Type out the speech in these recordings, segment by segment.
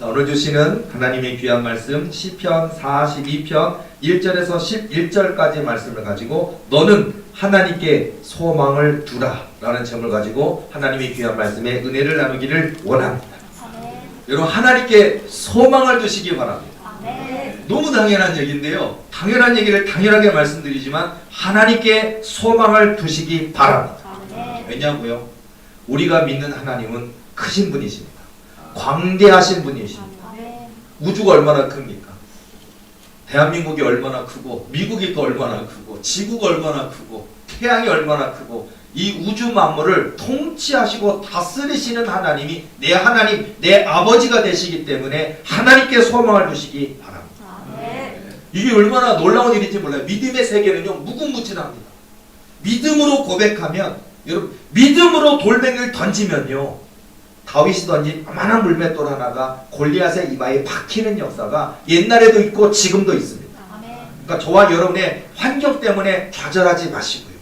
오늘 주시는 하나님의 귀한 말씀 시편 42편 1절에서 11절까지 말씀을 가지고 너는 하나님께 소망을 두라 라는 제목을 가지고 하나님의 귀한 말씀에 은혜를 나누기를 원합니다. 아멘. 여러분, 하나님께 소망을 두시기 바랍니다. 아멘. 너무 당연한 얘기인데요, 당연한 얘기를 당연하게 말씀드리지만 하나님께 소망을 두시기 바랍니다. 아멘. 왜냐고요? 우리가 믿는 하나님은 크신 분이십니다. 광대하신 분이십니다. 아멘. 우주가 얼마나 큽니까? 대한민국이 얼마나 크고, 미국이 또 얼마나 크고, 지구가 얼마나 크고, 태양이 얼마나 크고, 이 우주 만물을 통치하시고 다스리시는 하나님이 내 하나님, 내 아버지가 되시기 때문에 하나님께 소망을 두시기 바랍니다. 아멘. 이게 얼마나 놀라운 일인지 몰라요. 믿음의 세계는요, 무궁무진합니다. 믿음으로 고백하면, 여러분, 믿음으로 돌멩이를 던지면요, 다윗이 던진 요만한 물맷돌 하나가 골리앗의 이마에 박히는 역사가 옛날에도 있고 지금도 있습니다. 아멘. 그러니까 저와 여러분의 환경 때문에 좌절하지 마시고요.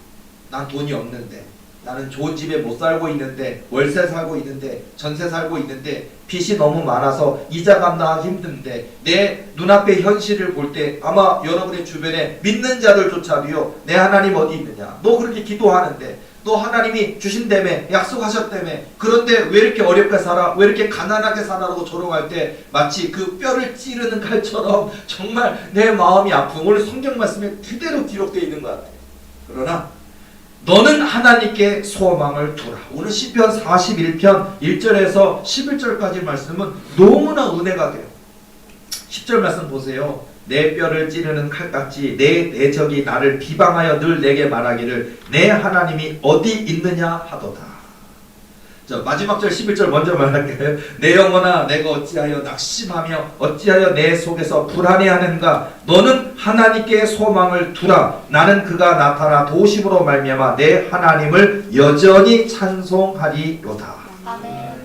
난 돈이 없는데, 나는 좋은 집에 못 살고 있는데, 월세 살고 있는데, 전세 살고 있는데, 빚이 너무 많아서 이자 감당하기 힘든데, 내 눈앞의 현실을 볼 때 아마 여러분의 주변에 믿는 자들조차도요, 내 하나님 어디 있느냐, 너 그렇게 기도하는데, 또 하나님이 주신다며, 약속하셨다며, 그런데 왜 이렇게 어렵게 살아, 왜 이렇게 가난하게 살아라고 조롱할 때 마치 그 뼈를 찌르는 칼처럼 정말 내 마음이 아픈, 오늘 성경 말씀에 그대로 기록되어 있는 것 같아요. 그러나 너는 하나님께 소망을 두라. 오늘 시편 41편 1절에서 11절까지 말씀은 너무나 은혜가 돼요. 10절 말씀 보세요. 내 뼈를 찌르는 칼같이 내 내적이 나를 비방하여 늘 내게 말하기를 내 하나님이 어디 있느냐 하도다. 자, 마지막 절 11절 먼저 말할게요. 내 영혼아, 내가 어찌하여 낙심하며 어찌하여 내 속에서 불안해하는가. 너는 하나님께 소망을 두라. 나는 그가 나타나 도심으로 말미암아 내 하나님을 여전히 찬송하리로다. 아멘.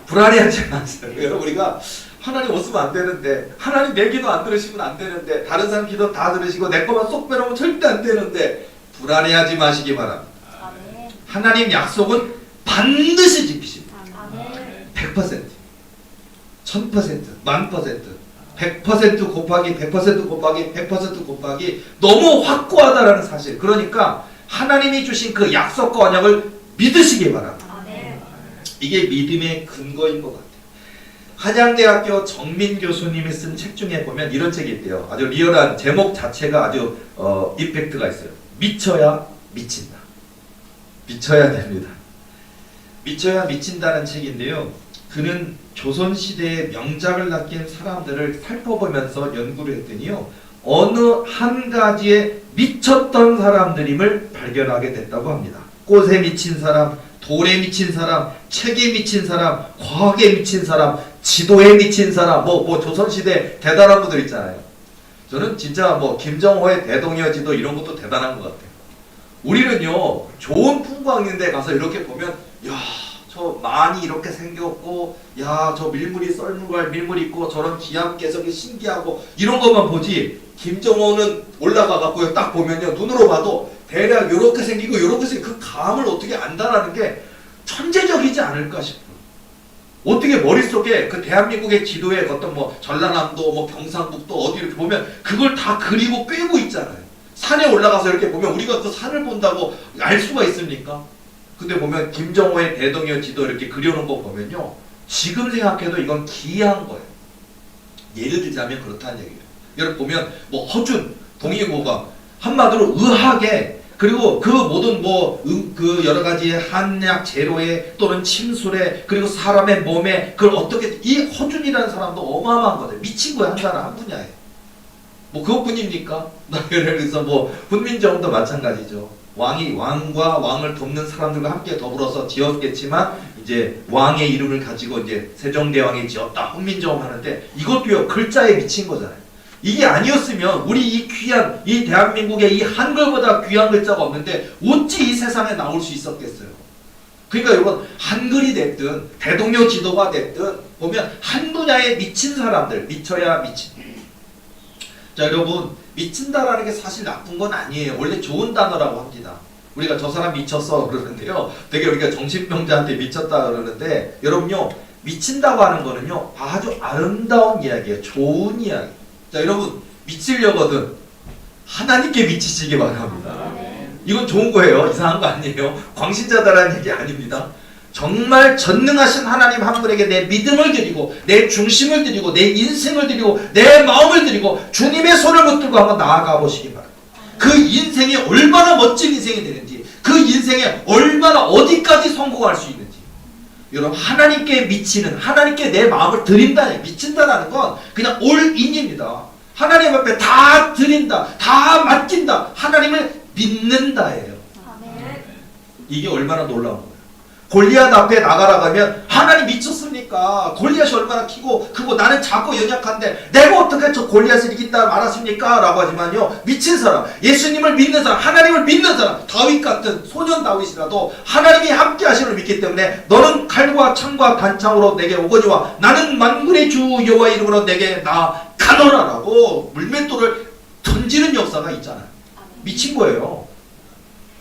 불안해하지 마세요. 여러분, 우리가 하나님 없으면 안 되는데, 하나님 내 기도 안 들으시면 안 되는데, 다른 사람 기도 다 들으시고 내 것만 쏙 빼놓으면 절대 안 되는데, 불안해하지 마시기 바랍니다. 아멘. 하나님 약속은 반드시 지키십니다. 아멘. 100%, 1000%, 10,000%, 100% 곱하기 100% 곱하기 100% 곱하기 너무 확고하다라는 사실. 그러니까 하나님이 주신 그 약속과 언약을 믿으시기 바랍니다. 아멘. 이게 믿음의 근거인 것 같아요. 한양대학교 정민 교수님이 쓴 책 중에 보면 이런 책이 있대요. 아주 리얼한 제목 자체가 아주 임팩트가 있어요. 미쳐야 미친다. 미쳐야 됩니다. 미쳐야 미친다는 책인데요, 그는 조선시대의 명작을 남긴 사람들을 살펴보면서 연구를 했더니요, 어느 한 가지에 미쳤던 사람들임을 발견하게 됐다고 합니다. 꽃에 미친 사람, 돌에 미친 사람, 책에 미친 사람, 과학에 미친 사람, 지도에 미친 사람, 조선시대 대단한 분들 있잖아요. 저는 진짜 김정호의 대동여 지도 이런 것도 대단한 것 같아요. 우리는요, 좋은 풍광인데 가서 이렇게 보면, 야, 저 만이 이렇게 생겼고, 야, 저 밀물이 썰물갈 밀물이 있고, 저런 기암 개석이 신기하고, 이런 것만 보지, 김정호는 올라가갖고 딱 보면요, 눈으로 봐도 대략 요렇게 생기고 요렇게 생기고 그 감을 어떻게 안다라는 게 천재적이지 않을까 싶어요. 어떻게 머릿속에 그 대한민국의 지도에 어떤 전라남도, 경상북도 어디 이렇게 보면 그걸 다 그리고 꿰고 있잖아요. 산에 올라가서 이렇게 보면 우리가 그 산을 본다고 알 수가 있습니까? 근데 보면 김정호의 대동여 지도 이렇게 그려놓은 거 보면요, 지금 생각해도 이건 기이한 거예요. 예를 들자면 그렇다는 얘기예요. 여러분 보면 허준, 동의고가 한마디로 의학에, 그리고 그 모든 그 여러 가지의 한약 재료에 또는 침술에, 그리고 사람의 몸에 그걸 어떻게, 이 허준이라는 사람도 어마어마한 거예요. 미친 거예요. 한 사람 한 분야에. 그것뿐입니까? 예를 들어서 훈민정음도 마찬가지죠. 왕과 왕을 돕는 사람들과 함께 더불어서 지었겠지만, 이제 왕의 이름을 가지고 이제 세종대왕이 지었다, 훈민정음 하는데, 이것도요, 글자에 미친 거잖아요. 이게 아니었으면 우리 이 귀한 이 대한민국에 이 한글보다 귀한 글자가 없는데 어찌 이 세상에 나올 수 있었겠어요. 그러니까 여러분, 한글이 됐든 대동여 지도가 됐든 보면 한 분야에 미친 사람들, 미쳐야 미친. 자, 여러분, 미친다라는 게 사실 나쁜 건 아니에요. 원래 좋은 단어라고 합니다. 우리가 저 사람 미쳤어 그러는데요, 되게 우리가 정신병자한테 미쳤다 그러는데, 여러분요, 미친다고 하는 거는요, 아주 아름다운 이야기예요. 좋은 이야기. 자, 여러분, 미치려거든 하나님께 미치시기 바랍니다. 이건 좋은 거예요. 이상한 거 아니에요. 광신자다라는 얘기 아닙니다. 정말 전능하신 하나님 한 분에게 내 믿음을 드리고 내 중심을 드리고 내 인생을 드리고 내 마음을 드리고 주님의 손을 붙들고 한번 나아가 보시기 바랍니다. 그 인생이 얼마나 멋진 인생이 되는지, 그 인생에 얼마나 어디까지 성공할 수 있는지. 여러분, 하나님께 미치는, 하나님께 내 마음을 드린다, 미친다라는 건 그냥 올인입니다. 하나님 앞에 다 드린다, 다 맡긴다, 하나님을 믿는다예요. 이게 얼마나 놀라운 거예요. 골리앗 앞에 나가라 가면 하나님 미쳤습니까? 골리앗이 얼마나 키고 크고 나는 작고 연약한데 내가 어떻게 저 골리앗을 이긴다 말하십니까? 라고 하지만요, 미친 사람, 예수님을 믿는 사람, 하나님을 믿는 사람, 다윗 같은 소년 다윗이라도 하나님이 함께 하심을 믿기 때문에 너는 칼과 창과 단창으로 내게 오거니와 나는 만군의 주 여호와 이름으로 내게 나가노라 라고 물맷돌을 던지는 역사가 있잖아요. 미친 거예요.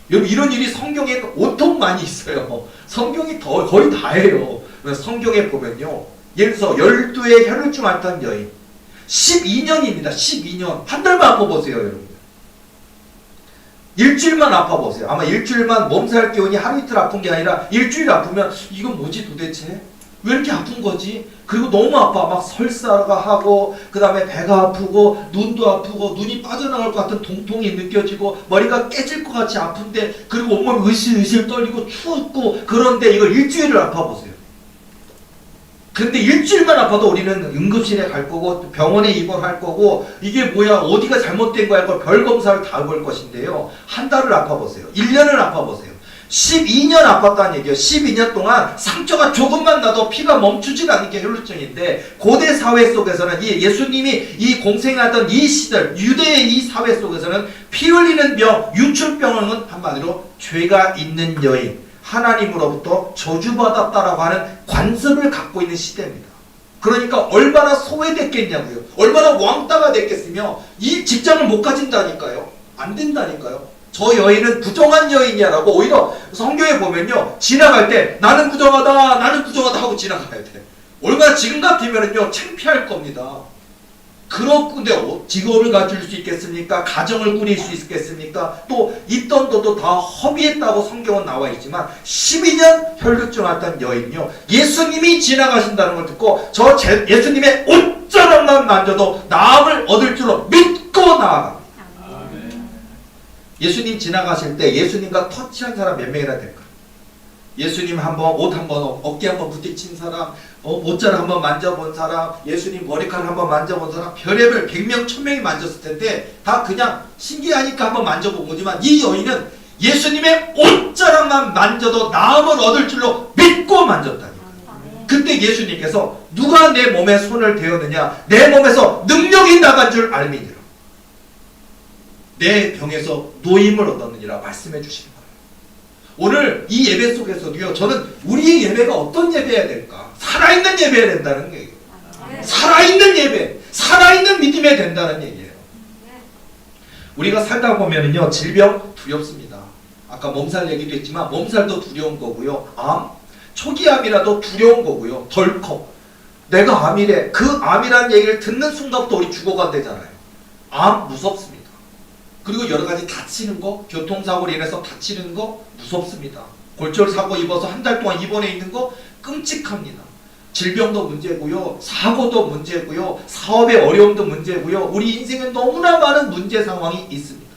여러분, 이런 일이 성경에 온통 많이 있어요. 성경이 거의 다예요. 성경에 보면요, 예를 들어서 12의 혈루증 앓던 여인 12년입니다. 12년. 한 달만 아파보세요, 여러분. 일주일만 아파보세요. 아마 일주일만 몸살 기운이 하루 이틀 아픈 게 아니라 일주일 아프면 이건 뭐지 도대체? 왜 이렇게 아픈 거지? 그리고 너무 아파. 막 설사가 하고, 그 다음에 배가 아프고, 눈도 아프고, 눈이 빠져나갈 것 같은 통통이 느껴지고, 머리가 깨질 것 같이 아픈데, 그리고 온몸이 으실으실 떨리고, 춥고, 그런데 이걸 일주일을 아파보세요. 근데 일주일만 아파도 우리는 응급실에 갈 거고, 병원에 입원할 거고, 이게 뭐야, 어디가 잘못된 거야, 그걸 별 검사를 다 볼 것인데요. 한 달을 아파보세요. 1년을 아파보세요. 12년 아팠다는 얘기예요. 12년 동안 상처가 조금만 나도 피가 멈추질 않는 게 혈루증인데, 고대 사회 속에서는 이 예수님이 이 공생하던 이 시절, 유대의 이 사회 속에서는 피 흘리는 병, 유출병은 한마디로 죄가 있는 여인, 하나님으로부터 저주받았다라고 하는 관습을 갖고 있는 시대입니다. 그러니까 얼마나 소외됐겠냐고요. 얼마나 왕따가 됐겠으며 이 직장을 못 가진다니까요. 안 된다니까요. 저 여인은 부정한 여인이야라고 오히려 성경에 보면요, 지나갈 때 나는 부정하다, 나는 부정하다 하고 지나가야 돼. 얼마나 지금 같으면은요, 창피할 겁니다. 그런데 직업을 가질 수 있겠습니까? 가정을 꾸릴 수 있겠습니까? 또 있던 돈도 다 허비했다고 성경은 나와 있지만 12년 혈루증 앓던 여인요, 예수님이 지나가신다는 걸 듣고 저 예수님의 옷자락만 만져도 나음을 얻을 줄로 믿고 나아갑니다. 예수님 지나가실 때 예수님과 터치한 사람 몇 명이나 될까? 예수님 한번 옷 한번 어깨 한번 부딪힌 사람, 옷자락 한번 만져본 사람, 예수님 머리카락 한번 만져본 사람, 별의별 100명 1000명이 만졌을 텐데 다 그냥 신기하니까 한번 만져본 거지만 이 여인은 예수님의 옷자락만 만져도 나음을 얻을 줄로 믿고 만졌다니까. 그때 예수님께서 누가 내 몸에 손을 대었느냐, 내 몸에서 능력이 나간 줄 알미니라, 내 병에서 노임을 얻었느니라 말씀해 주시는 거예요. 오늘 이 예배 속에서도요, 저는 우리의 예배가 어떤 예배여야 될까? 살아있는 예배여야 된다는 얘기예요. 살아있는 예배, 살아있는 믿음이 된다는 얘기예요. 우리가 살다 보면은요, 질병 두렵습니다. 아까 몸살 얘기도 했지만 몸살도 두려운 거고요, 암, 초기암이라도 두려운 거고요, 덜컥 내가 암이래, 그 암이라는 얘기를 듣는 순간부터 우리 죽어간대잖아요. 암 무섭습니다. 그리고 여러 가지 다치는 거, 교통사고로 인해서 다치는 거 무섭습니다. 골절사고 입어서 한 달 동안 입원해 있는 거 끔찍합니다. 질병도 문제고요, 사고도 문제고요, 사업의 어려움도 문제고요, 우리 인생에 너무나 많은 문제 상황이 있습니다.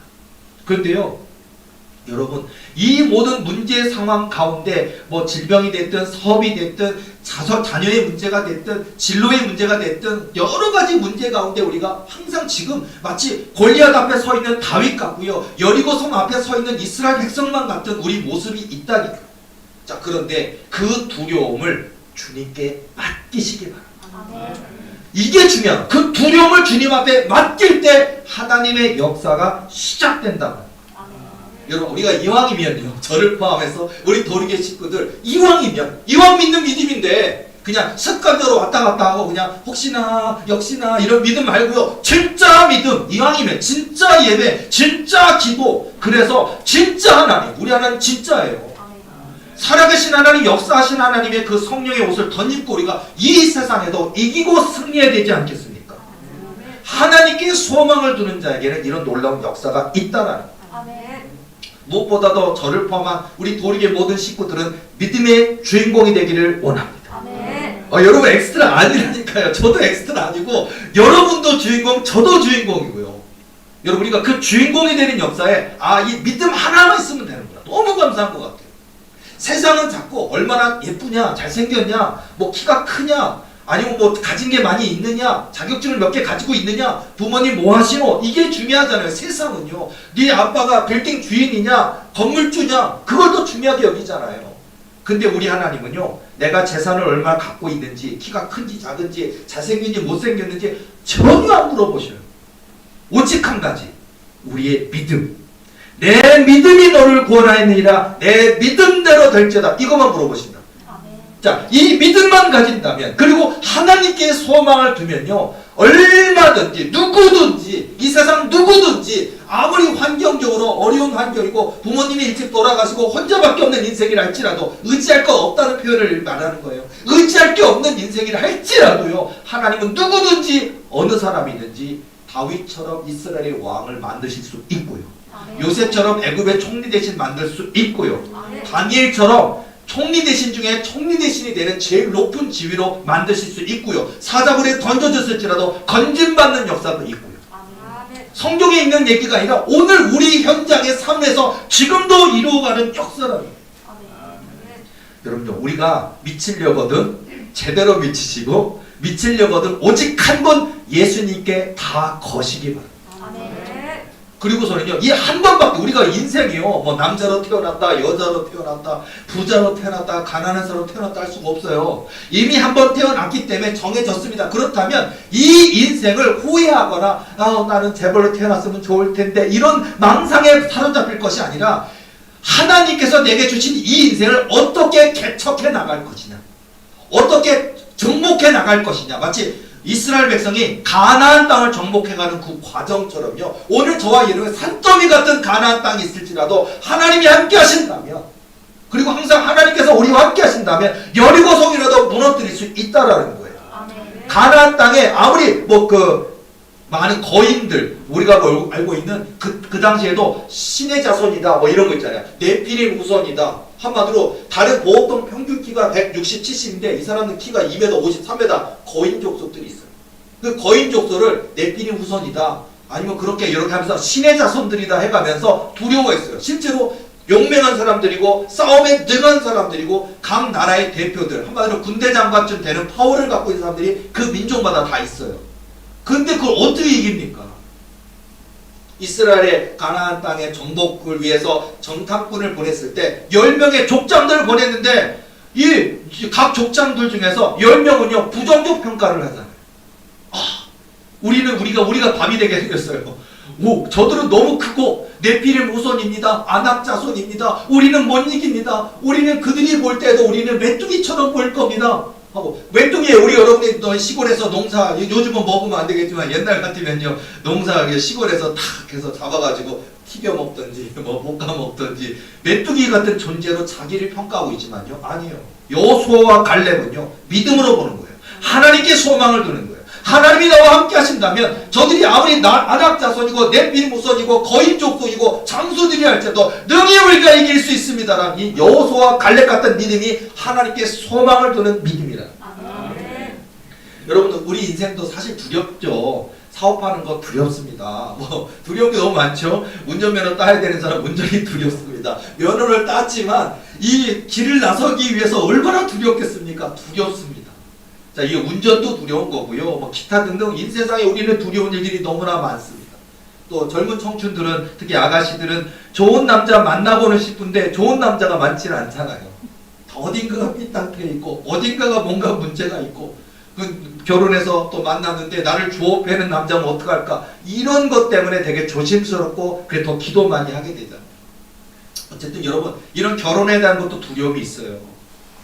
그런데요, 여러분, 이 모든 문제 상황 가운데 뭐 질병이 됐든 사업이 됐든 자녀의 문제가 됐든 진로의 문제가 됐든 여러 가지 문제 가운데 우리가 항상 지금 마치 골리앗 앞에 서 있는 다윗 같고요, 여리고성 앞에 서 있는 이스라엘 백성만 같은 우리 모습이 있다니까. 자, 그런데 그 두려움을 주님께 맡기시기 바랍니다. 이게 중요한, 그 두려움을 주님 앞에 맡길 때 하나님의 역사가 시작된다. 여러분, 우리가 이왕이면요, 저를 포함해서 우리 도리계 식구들 이왕이면, 이왕 믿는 믿음인데 그냥 습관대로 왔다 갔다 하고 그냥 혹시나 역시나 이런 믿음 말고요, 진짜 믿음, 이왕이면 진짜 예배, 진짜 기도, 그래서 진짜 하나님, 우리 하나님 진짜예요. 살아계신 하나님, 역사하신 하나님의 그 성령의 옷을 덧입고 우리가 이 세상에도 이기고 승리해야 되지 않겠습니까? 하나님께 소망을 두는 자에게는 이런 놀라운 역사가 있다라는 거예요. 아멘. 무엇보다도 저를 포함한 우리 도리의 모든 식구들은 믿음의 주인공이 되기를 원합니다. 아멘. 여러분 엑스트라 아니라니까요. 저도 엑스트라 아니고 여러분도 주인공, 저도 주인공이고요. 여러분 우리가 그 주인공이 되는 역사에 이 믿음 하나만 있으면 되는구나. 너무 감사한 것 같아요. 세상은 자꾸 얼마나 예쁘냐, 잘생겼냐, 뭐 키가 크냐, 아니면 뭐 가진 게 많이 있느냐, 자격증을 몇 개 가지고 있느냐, 부모님 뭐 하시노, 이게 중요하잖아요. 세상은요. 네 아빠가 빌딩 주인이냐, 건물주냐, 그걸 더 중요하게 여기잖아요. 근데 우리 하나님은요, 내가 재산을 얼마 갖고 있는지, 키가 큰지 작은지, 잘생긴지 못생겼는지 전혀 안 물어보셔요. 오직 한 가지, 우리의 믿음. 내 믿음이 너를 구원하였느니라, 내 믿음대로 될지어다, 이것만 물어보신다. 자, 이 믿음만 가진다면, 그리고 하나님께 소망을 두면요, 얼마든지 누구든지 이 세상 누구든지 아무리 환경적으로 어려운 환경이고 부모님이 일찍 돌아가시고 혼자밖에 없는 인생이라 할지라도, 의지할 거 없다는 표현을 말하는 거예요. 의지할 게 없는 인생이라 할지라도요, 하나님은 누구든지 어느 사람이든지 다윗처럼 이스라엘의 왕을 만드실 수 있고요, 요셉처럼 애굽의 총리 대신 만들 수 있고요, 다니엘처럼 총리 대신 중에 총리 대신이 되는 제일 높은 지위로 만드실 수 있고요, 사자굴에 던져졌을지라도 건진받는 역사도 있고요. 성경에 있는 얘기가 아니라 오늘 우리 현장의 삶에서 지금도 이루어가는 역사라는 거예요. 여러분들 우리가 미치려거든 제대로 미치시고, 미치려거든 오직 한 번 예수님께 다 거시기 바랍니다. 그리고서는요, 이 한 번밖에, 우리가 인생이요, 뭐 남자로 태어났다, 여자로 태어났다, 부자로 태어났다, 가난한 사람으로 태어났다 할 수가 없어요. 이미 한 번 태어났기 때문에 정해졌습니다. 그렇다면 이 인생을 후회하거나 나는 재벌로 태어났으면 좋을 텐데 이런 망상에 사로잡힐 것이 아니라, 하나님께서 내게 주신 이 인생을 어떻게 개척해 나갈 것이냐, 어떻게 정복해 나갈 것이냐. 마치 이스라엘 백성이 가나안 땅을 정복해가는 그 과정처럼요, 오늘 저와 여러분의 산더미 같은 가나안 땅이 있을지라도 하나님이 함께 하신다면, 그리고 항상 하나님께서 우리와 함께 하신다면 여리고 성이라도 무너뜨릴 수 있다라는 거예요. 가나안 땅에 아무리 뭐 많은 거인들, 우리가 알고 있는 그 당시에도 신의 자손이다 뭐 이런 거 있잖아요. 네피림 후손이다. 한마디로 다른 보통 평균 키가 160, 70인데 이 사람은 키가 2m, 50, 3m 거인 족속들이 있어요. 그 거인 족속을 네피림 후손이다, 아니면 그렇게 이렇게 하면서 신의 자손들이다 해가면서 두려워했어요. 실제로 용맹한 사람들이고 싸움에 능한 사람들이고 각 나라의 대표들, 한마디로 군대 장관쯤 되는 파워를 갖고 있는 사람들이 그 민족마다 다 있어요. 근데 그걸 어떻게 이깁니까? 이스라엘의 가나안 땅의 정복을 위해서 정탐꾼을 보냈을 때 10명의 족장들을 보냈는데, 이 각 족장들 중에서 10명은요 부정적 평가를 하잖아요. 우리가 밥이 되게 생겼어요. 저들은 너무 크고 네피림 후손입니다, 아낙 자손입니다, 우리는 못 이깁니다, 우리는 그들이 볼 때도 우리는 메뚜기처럼 보일 겁니다 하고. 메뚜기에 우리 여러분이 시골에서 농사, 요즘은 먹으면 안 되겠지만 옛날 같으면요, 농사 시골에서 탁 해서 잡아가지고 튀겨 먹든지 뭐 볶아 먹든지 메뚜기 같은 존재로 자기를 평가하고 있지만요, 아니에요. 여호수아와 갈렙은요 믿음으로 보는 거예요. 하나님께 소망을 두는 거예요. 하나님이 나와 함께 하신다면 저들이 아무리 아낙 자손이고 네피림 후손이고 거인 족속이고 장수들이 할지라도 능히 우리가 이길 수 있습니다라는 이 여호수아와 갈렙 같은 믿음이 하나님께 소망을 두는 믿음이라. 여러분들 우리 인생도 사실 두렵죠. 사업하는 거 두렵습니다. 뭐 두려운 게 너무 많죠. 운전면허 따야 되는 사람 운전이 두렵습니다. 면허를 땄지만 이 길을 나서기 위해서 얼마나 두렵겠습니까? 두렵습니다. 자, 이 운전도 두려운 거고요. 뭐 기타 등등 인세상에 우리는 두려운 일들이 너무나 많습니다. 또 젊은 청춘들은, 특히 아가씨들은 좋은 남자 만나고는 싶은데 좋은 남자가 많지는 않잖아요. 어딘가가 삐딱해 있고 어딘가가 뭔가 문제가 있고, 결혼해서 또 만났는데 나를 주업해는 남자면 어떡할까, 이런 것 때문에 되게 조심스럽고 그래 더 기도 많이 하게 되잖아요. 어쨌든 여러분, 이런 결혼에 대한 것도 두려움이 있어요.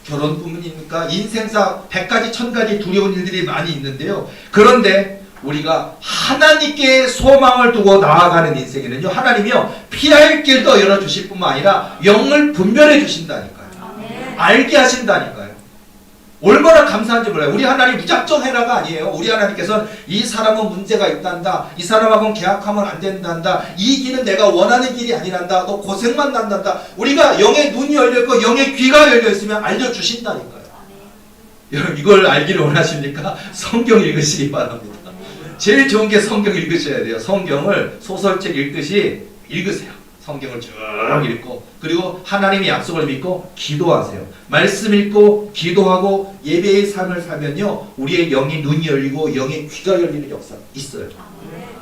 결혼뿐입니까? 인생사 100가지 1000가지 두려운 일들이 많이 있는데요. 그런데 우리가 하나님께 소망을 두고 나아가는 인생에는요, 하나님이요 피할 길도 열어주실 뿐만 아니라 영을 분별해 주신다니까요. 알게 하신다니까요. 얼마나 감사한지 몰라요. 우리 하나님 무작정 해라가 아니에요. 우리 하나님께서는 이 사람은 문제가 있단다. 이 사람하고는 계약하면 안 된단다. 이 길은 내가 원하는 길이 아니란다. 너 고생만 난단다. 우리가 영의 눈이 열려있고 영의 귀가 열려있으면 알려주신다니까요. 여러분 이걸 알기를 원하십니까? 성경 읽으시기 바랍니다. 제일 좋은 게 성경 읽으셔야 돼요. 성경을 소설책 읽듯이 읽으세요. 성경을 쭉 읽고 그리고 하나님의 약속을 믿고 기도하세요. 말씀 읽고 기도하고 예배의 삶을 살면요 우리의 영의 눈이 열리고 영의 귀가 열리는 역사가 있어요.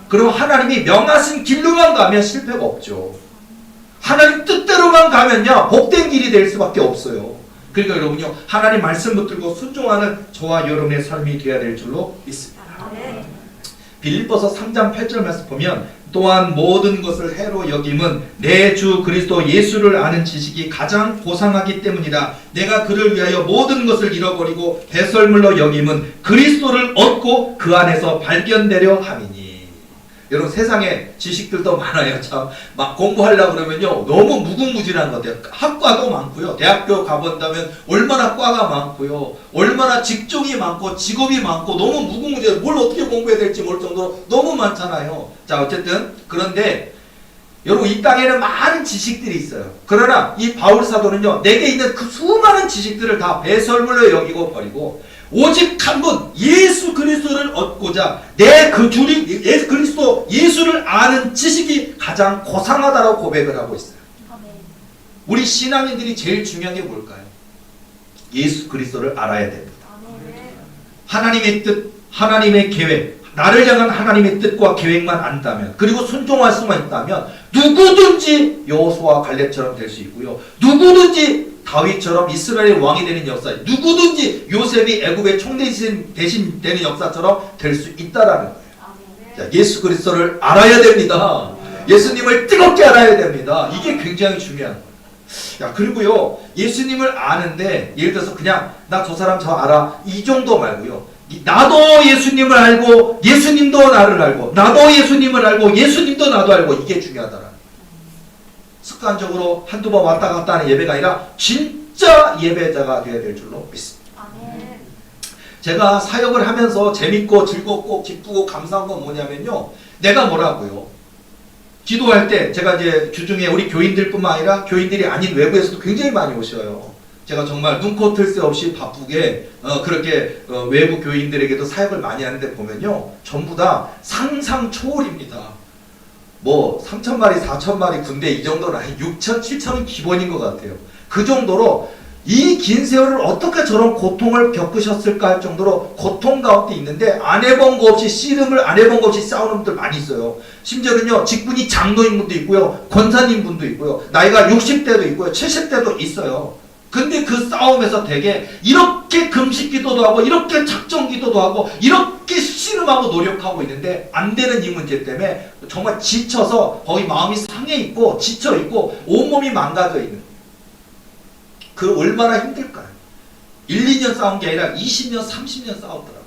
그럼 하나님이 명하신 길로만 가면 실패가 없죠. 하나님 뜻대로만 가면요 복된 길이 될 수밖에 없어요. 그러니까 여러분요 하나님 말씀 붙들고 순종하는 저와 여러분의 삶이 되어야 될 줄로 믿습니다. 빌립보서 3장 8절 말씀 보면 또한 모든 것을 해로 여김은 내 주 그리스도 예수를 아는 지식이 가장 고상하기 때문이라. 내가 그를 위하여 모든 것을 잃어버리고 배설물로 여김은 그리스도를 얻고 그 안에서 발견되려 함이니. 여러분 세상에 지식들도 많아요. 참 막 공부하려고 그러면요 너무 무궁무진한 것 같아요. 학과도 많고요. 대학교 가본다면 얼마나 과가 많고요. 얼마나 직종이 많고 직업이 많고 너무 무궁무진해요. 뭘 어떻게 공부해야 될지 모를 정도로 너무 많잖아요. 자 어쨌든 그런데 여러분 이 땅에는 많은 지식들이 있어요. 그러나 이 바울 사도는요 내게 있는 그 수많은 지식들을 다 배설물로 여기고 버리고 오직 한 분 예수 그리스도를 얻고자 내 그 줄이 예수 그리스도 예수를 아는 지식이 가장 고상하다고 고백을 하고 있어요. 우리 신앙인들이 제일 중요한 게 뭘까요? 예수 그리스도를 알아야 됩니다. 하나님의 뜻, 하나님의 계획, 나를 향한 하나님의 뜻과 계획만 안다면 그리고 순종할 수만 있다면 누구든지 여호수아와 갈렙처럼 될 수 있고요. 누구든지 다윗처럼 이스라엘의 왕이 되는 역사, 누구든지 요셉이 애굽의 총대신 대신 되는 역사처럼 될 수 있다라는 거예요. 자, 예수 그리스도를 알아야 됩니다. 예수님을 뜨겁게 알아야 됩니다. 이게 굉장히 중요한 거예요. 야, 그리고요 예수님을 아는데 예를 들어서 그냥 나 저 사람 저 알아 이 정도 말고요. 나도 예수님을 알고 예수님도 나를 알고 나도 예수님을 알고 예수님도 나도 알고 이게 중요하더라. 습관적으로 한두 번 왔다 갔다 하는 예배가 아니라 진짜 예배자가 되어야 될 줄로 믿습니다. 제가 사역을 하면서 재밌고 즐겁고 기쁘고 감사한 건 뭐냐면요. 내가 뭐라고요. 기도할 때 제가 이제 주중에 우리 교인들뿐만 아니라 교인들이 아닌 외부에서도 굉장히 많이 오셔요. 제가 정말 눈코 틀 새 없이 바쁘게 그렇게 외부 교인들에게도 사역을 많이 하는데 보면요. 전부 다 상상 초월입니다. 뭐 3,000마리, 4,000마리 군대 이 정도는 아니 6,000, 7,000은 기본인 것 같아요. 그 정도로 이 긴 세월을 어떻게 저런 고통을 겪으셨을까 할 정도로 고통 가운데 있는데 안 해본 거 없이 씨름을 안 해본 거 없이 싸우는 분들 많이 있어요. 심지어는요 직분이 장로인분도 있고요. 권사님분도 있고요. 나이가 60대도 있고요. 70대도 있어요. 근데 그 싸움에서 되게 이렇게 금식 기도도 하고 이렇게 작정 기도도 하고 이렇게 씨름하고 노력하고 있는데 안 되는 이 문제 때문에 정말 지쳐서 거의 마음이 상해 있고 지쳐 있고 온몸이 망가져 있는 그 얼마나 힘들까요? 1, 2년 싸운 게 아니라 20년, 30년 싸웠더라고요.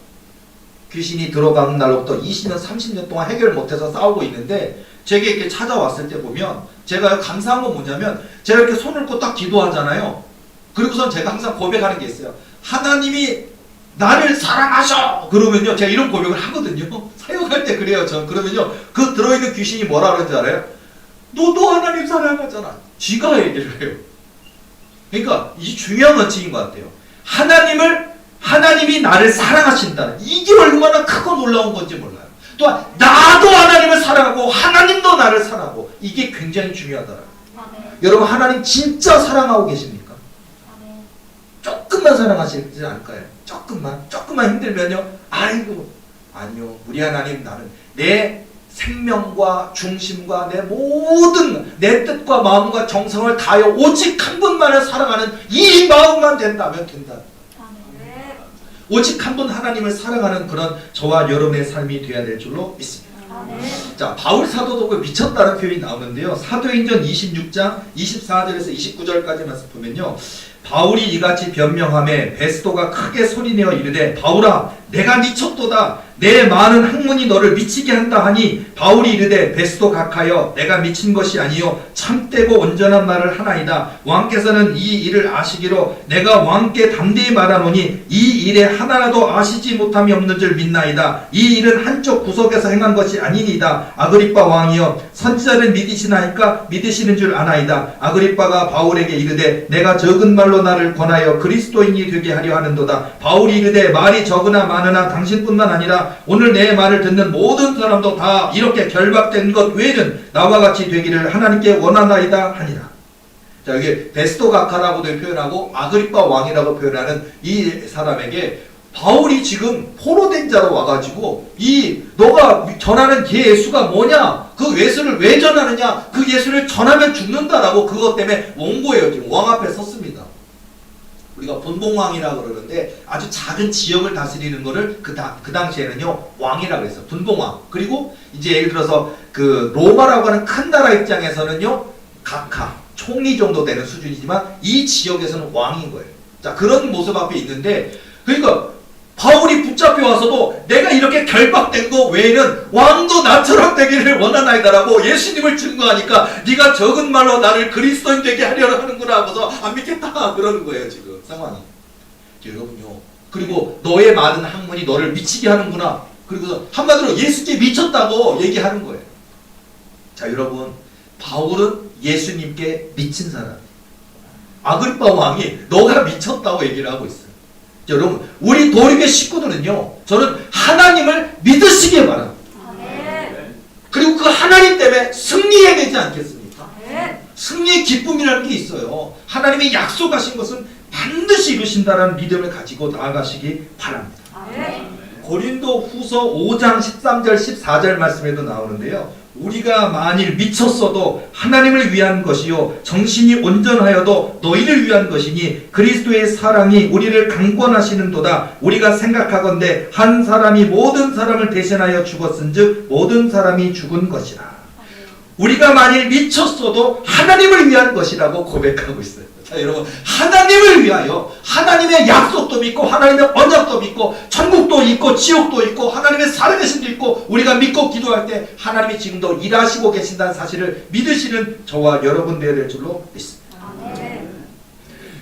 귀신이 들어가는 날로부터 20년, 30년 동안 해결 못해서 싸우고 있는데 제게 이렇게 찾아왔을 때 보면 제가 감사한 건 뭐냐면 제가 이렇게 손을 꽂고 딱 기도하잖아요. 그리고선 제가 항상 고백하는 게 있어요. 하나님이 나를 사랑하셔! 그러면요, 제가 이런 고백을 하거든요. 사역할 때 그래요, 전. 그러면요, 그 들어있는 귀신이 뭐라 그러는지 알아요? 너도 하나님 사랑하잖아. 쥐가 얘기를 해요. 그러니까, 이 중요한 원칙인 것 같아요. 하나님이 나를 사랑하신다는, 이게 얼마나 크고 놀라운 건지 몰라요. 또한, 나도 하나님을 사랑하고, 하나님도 나를 사랑하고, 이게 굉장히 중요하더라고요. 여러분, 하나님 진짜 사랑하고 계십니까? 조금만 사랑하시지 않을까요? 조금만 힘들면요. 아이고 아니요. 우리 하나님 나는 내 생명과 중심과 내 모든 내 뜻과 마음과 정성을 다하여 오직 한 분만을 사랑하는 이 마음만 된다면 된다. 오직 한 분 하나님을 사랑하는 그런 저와 여러분의 삶이 되어야 될 줄로 믿습니다. 자, 바울 사도도 그 미쳤다는 표현이 나오는데요. 사도행전 26장 24절에서 29절까지 말씀 보면요. 바울이 이같이 변명하며 베스도가 크게 소리내어 이르되 바울아 내가 미쳤도다. 내 많은 학문이 너를 미치게 한다 하니 바울이 이르되 베스도 각하여 내가 미친 것이 아니요 참되고 온전한 말을 하나이다. 왕께서는 이 일을 아시기로 내가 왕께 담대히 말하노니 이 일에 하나라도 아시지 못함이 없는 줄 믿나이다. 이 일은 한쪽 구석에서 행한 것이 아니니이다. 아그리빠 왕이여 선지자를 믿으시나이까? 믿으시는 줄 아나이다. 아그리빠가 바울에게 이르되 내가 적은 말로 나를 권하여 그리스도인이 되게 하려 하는도다. 바울이 이르되 말이 적으나 많으나 당신뿐만 아니라 오늘 내 말을 듣는 모든 사람도 다 이렇게 결박된 것 외에는 나와 같이 되기를 하나님께 원하나이다 하니라. 자, 여기 베스도 각하라고도 표현하고 아그리빠 왕이라고 표현하는 이 사람에게 바울이 지금 포로된 자로 와가지고 너가 전하는 예수가 뭐냐? 그 예수를 왜 전하느냐? 그 예수를 전하면 죽는다라고 그것 때문에 원고예요. 지금 왕 앞에 섰습니다. 우리가 분봉왕이라고 그러는데 아주 작은 지역을 다스리는 거를 그 당시에는요 왕이라고 했어요. 분봉왕. 그리고 이제 예를 들어서 그 로마라고 하는 큰 나라 입장에서는요 각하, 총리 정도 되는 수준이지만 이 지역에서는 왕인 거예요. 자, 그런 모습 앞에 있는데 그러니까 바울이 붙잡혀 와서도 내가 이렇게 결박된 거 외에는 왕도 나처럼 되기를 원하나이다라고 예수님을 증거하니까 네가 적은 말로 나를 그리스도인 되게 하려고 하는구나 하고서 안 믿겠다 그러는 거예요. 지금 상황이. 여러분요. 그리고 너의 많은 학문이 너를 미치게 하는구나. 그리고 한마디로 예수께 미쳤다고 얘기하는 거예요. 자, 여러분, 바울은 예수님께 미친 사람이에요. 아그리빠 왕이 너가 미쳤다고 얘기를 하고 있어요. 여러분, 우리 도립의 식구들은요, 저는 하나님을 믿으시길 바랍니다. 그리고 그 하나님 때문에 승리해야 되지 않겠습니까? 승리의 기쁨이라는 게 있어요. 하나님의 약속하신 것은 반드시 이루신다라는 믿음을 가지고 나아가시기 바랍니다. 고린도 후서 5장 13절 14절 말씀에도 나오는데요. 우리가 만일 미쳤어도 하나님을 위한 것이요 정신이 온전하여도 너희를 위한 것이니 그리스도의 사랑이 우리를 강권하시는도다. 우리가 생각하건대 한 사람이 모든 사람을 대신하여 죽었은즉 모든 사람이 죽은 것이라. 우리가 만일 미쳤어도 하나님을 위한 것이라고 고백하고 있어요. 자, 여러분, 하나님을 위하여 하나님의 약속도 믿고 하나님의 언약도 믿고 천국도 있고 지옥도 있고 하나님의 살아계심도 있고 우리가 믿고 기도할 때 하나님이 지금도 일하시고 계신다는 사실을 믿으시는 저와 여러분 되어야 될 줄로 믿습니다.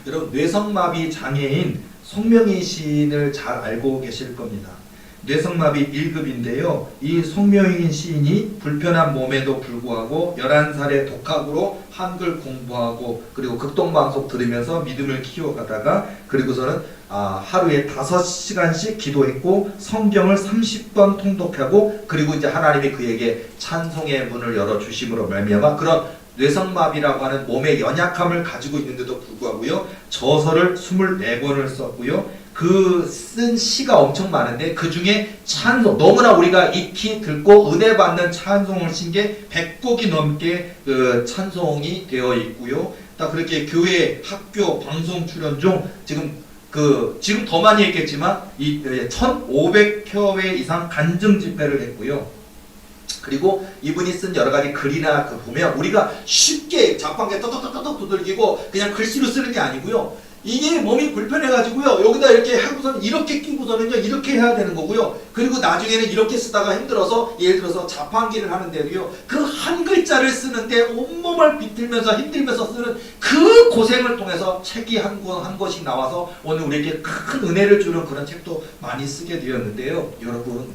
여러분, 뇌성마비 장애인 송명희 시인을 잘 알고 계실 겁니다. 뇌성마비 1급인데요. 이 송명희 시인이 불편한 몸에도 불구하고 11살에 독학으로 한글 공부하고 그리고 극동방송 들으면서 믿음을 키워가다가 그리고서는 하루에 5시간씩 기도했고 성경을 30번 통독하고 그리고 이제 하나님이 그에게 찬송의 문을 열어주심으로 말미암아 그런 뇌성마비라고 하는 몸의 연약함을 가지고 있는데도 불구하고요. 저서를 24권을 썼고요. 그 쓴 시가 엄청 많은데 그 중에 찬송, 너무나 우리가 익히 듣고 은혜 받는 찬송을 쓴 게 100곡이 넘게 그 찬송이 되어 있고요. 딱 그렇게 교회, 학교, 방송 출연 중 지금 더 많이 했겠지만 1,500회 이상 간증 집회를 했고요. 그리고 이분이 쓴 여러 가지 글이나 보면 우리가 쉽게 자판기에 떠덕떠덕 두들기고 그냥 글씨로 쓰는 게 아니고요. 이게 몸이 불편해가지고요. 여기다 이렇게 하고서는 이렇게 끼고서는요. 이렇게 해야 되는 거고요. 그리고 나중에는 이렇게 쓰다가 힘들어서 예를 들어서 자판기를 하는데도요. 그 한 글자를 쓰는데 온몸을 비틀면서 힘들면서 쓰는 그 고생을 통해서 책이 한 권씩 나와서 오늘 우리에게 큰 은혜를 주는 그런 책도 많이 쓰게 되었는데요. 여러분,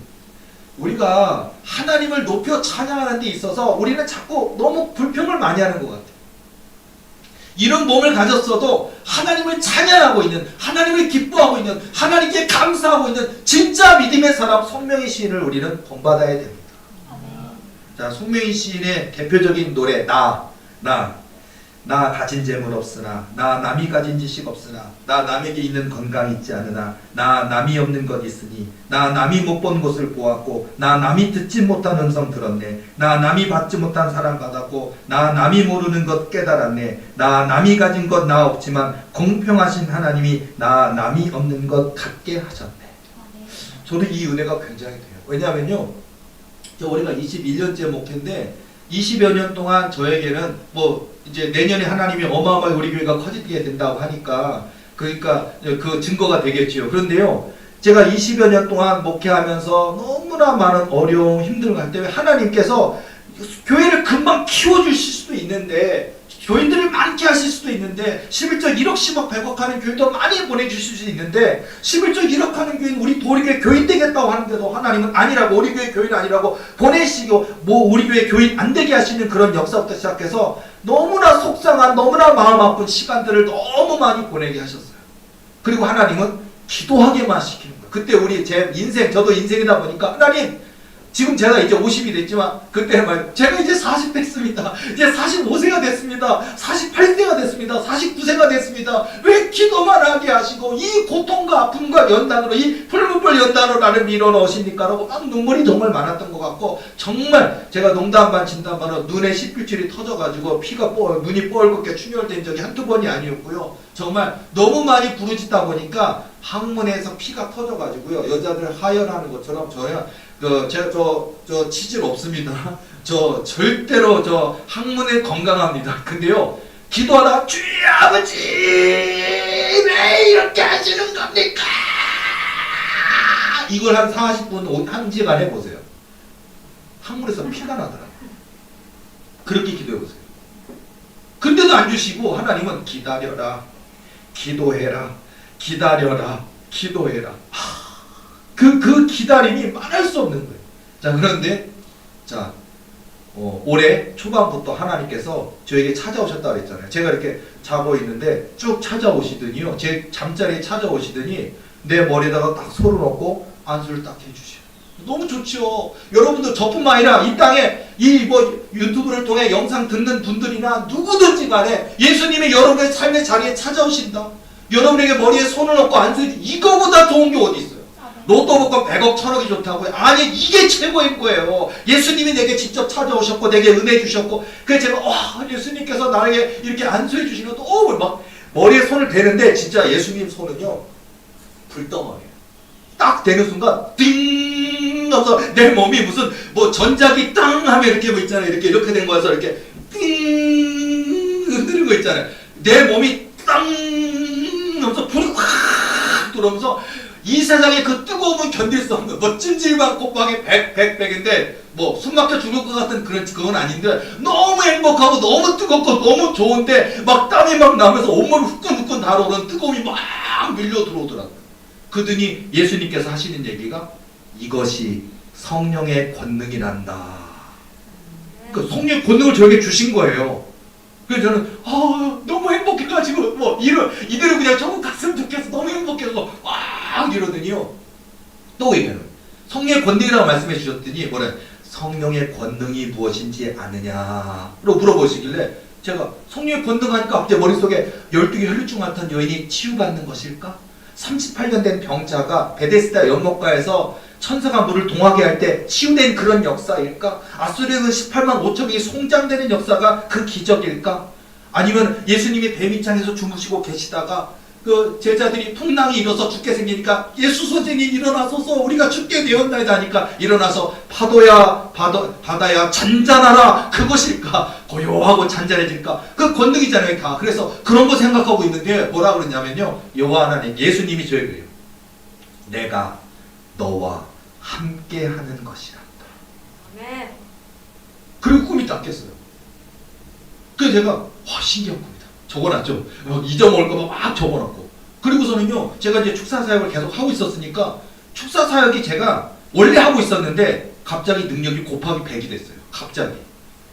우리가 하나님을 높여 찬양하는 데 있어서 우리는 자꾸 너무 불평을 많이 하는 것 같아요. 이런 몸을 가졌어도 하나님을 찬양하고 있는, 하나님을 기뻐하고 있는, 하나님께 감사하고 있는 진짜 믿음의 사람 송명희 시인을 우리는 본받아야 됩니다. 자, 송명희 시인의 대표적인 노래 나 가진 재물 없으나 나 남이 가진 지식 없으나 나 남에게 있는 건강 있지 않으나 나 남이 없는 것 있으니 나 남이 못 본 곳을 보았고 나 남이 듣지 못한 음성 들었네 나 남이 받지 못한 사랑 받았고 나 남이 모르는 것 깨달았네 나 남이 가진 것 나 없지만 공평하신 하나님이 나 남이 없는 것 갖게 하셨네. 저는 이 은혜가 굉장히 돼요. 왜냐하면요, 우리가 21년째 목회인데 20여 년 동안 저에게는 이제 내년에 하나님이 어마어마하게 우리 교회가 커지게 된다고 하니까 그러니까 그 증거가 되겠지요. 그런데요, 제가 20여 년 동안 목회하면서 너무나 많은 어려움, 힘든 것 때문에 하나님께서 교회를 금방 키워주실 수도 있는데, 교인들을 많게 하실 수도 있는데, 11조 1억 10억 100억 하는 교인도 많이 보내주실 수 있는데, 11조 1억 하는 교인, 우리 도리교회 교인 되겠다고 하는데도 하나님은 아니라고, 우리 교회 교인 아니라고 보내시고, 우리 교회 교인 안 되게 하시는 그런 역사부터 시작해서 너무나 속상한, 너무나 마음 아픈 시간들을 너무 많이 보내게 하셨어요. 그리고 하나님은 기도하게만 시키는 거예요. 그때 제 인생, 저도 인생이다 보니까, 하나님, 지금 제가 이제 50이 됐지만, 그때 제가 이제 40 됐습니다. 이제 45세가 됐습니다. 48세가 됐습니다. 49세가 됐습니다. 왜 기도만 하게 하시고, 이 고통과 아픔과 연단으로, 이 풀무불 연단으로 나를 밀어넣으십니까? 라고 막 눈물이 정말 많았던 것 같고, 정말 제가 농담 반 진담 반으로 눈에 십필줄이 터져가지고, 눈이 뻘겋게 충혈된 적이 한두 번이 아니었고요. 정말 너무 많이 부르짖다 보니까, 항문에서 피가 터져가지고요. 여자들 하혈하는 것처럼 제가 저 치질 없습니다. 저 절대로 항문에 건강합니다. 근데요, 기도하다가 주여 아버지 왜 이렇게 하시는 겁니까? 이걸 한 40분 1시간 해보세요. 항문에서 피가 나더라고요. 그렇게 기도해보세요. 근데도 안 주시고 하나님은 기다려라, 기도해라, 기다려라, 기도해라. 그 기다림이 말할 수 없는 거예요. 자, 그런데, 올해 초반부터 하나님께서 저에게 찾아오셨다고 그랬잖아요. 제가 이렇게 자고 있는데 쭉 찾아오시더니요. 제 잠자리에 찾아오시더니 내 머리에다가 딱 손을 얹고 안수를 딱 해주셔요. 너무 좋죠. 여러분들 저뿐만 아니라 이 땅에 유튜브를 통해 영상 듣는 분들이나 누구든지 간에 예수님이 여러분의 삶의 자리에 찾아오신다. 여러분에게 머리에 손을 얹고 안수해 이거보다 좋은 게 어디 있어요? 로또 복권 100억 1000억이 좋다고요? 아니, 이게 최고인 거예요. 예수님이 내게 직접 찾아오셨고 내게 은혜 주셨고, 그래서 제가 예수님께서 나에게 이렇게 안수해 주시는 것도 막 머리에 손을 대는데, 진짜 예수님 손은요 불덩어리예요. 딱 대는 순간 띵 하면서 내 몸이 무슨 전자기 땅 하면 이렇게 있잖아요. 이렇게 된 거여서 이렇게 띵 흔드는 거 있잖아요. 내 몸이 땅 하면서 불이 확 들어오면서 이 세상에 그 뜨거움은 견딜 수 없는 찜질방 곱하기 100인데 숨 막혀 죽을 것 같은 그건 아닌데, 너무 행복하고 너무 뜨겁고 너무 좋은데 막 땀이 막 나면서 온몸을 후끈후끈 달아오르는 뜨거움이 막 밀려 들어오더라고요. 그러더니 예수님께서 하시는 얘기가 이것이 성령의 권능이란다. 그 성령의 권능을 저에게 주신 거예요. 그래서 저는 너무 행복해가지고 이대로 그냥 천국 갔으면 좋겠어, 너무 행복해서 막 이러더니요, 또 얘기해요. 성령의 권능이라고 말씀해 주셨더니 성령의 권능이 무엇인지 아느냐로 물어보시길래, 제가 성령의 권능 하니까 갑자기 머릿속에 12개 혈류증 앓던 여인이 치유받는 것일까? 38년 된 병자가 베데스다 연못가에서 천사가 물을 동하게 할 때 치유된 그런 역사일까? 아수르는 18만 5천명이 송장되는 역사가 그 기적일까? 아니면 예수님이 뱀입장에서 주무시고 계시다가 그 제자들이 풍랑이 일어서 죽게 생기니까 예수 선생님 일어나소서 우리가 죽게 되었나이다 하니까 일어나서 바다야 잔잔하라, 그것일까? 고요하고 잔잔해질까? 그 권능이잖아요 다. 그래서 그런 거 생각하고 있는데 뭐라 그러냐면요, 여호와 하나님, 예수님이 저에게 그래요. 내가 너와 함께 하는 것이란다. 아멘. 그리고 꿈이 딱 깼어요. 그래서 제가 신기한 꿈이다, 적어놨죠. 잊어먹을까봐 막 적어놨고. 그리고서는요, 제가 이제 축사 사역을 계속 하고 있었으니까 축사 사역이 제가 원래 하고 있었는데 갑자기 능력이 곱하기 100이 됐어요. 갑자기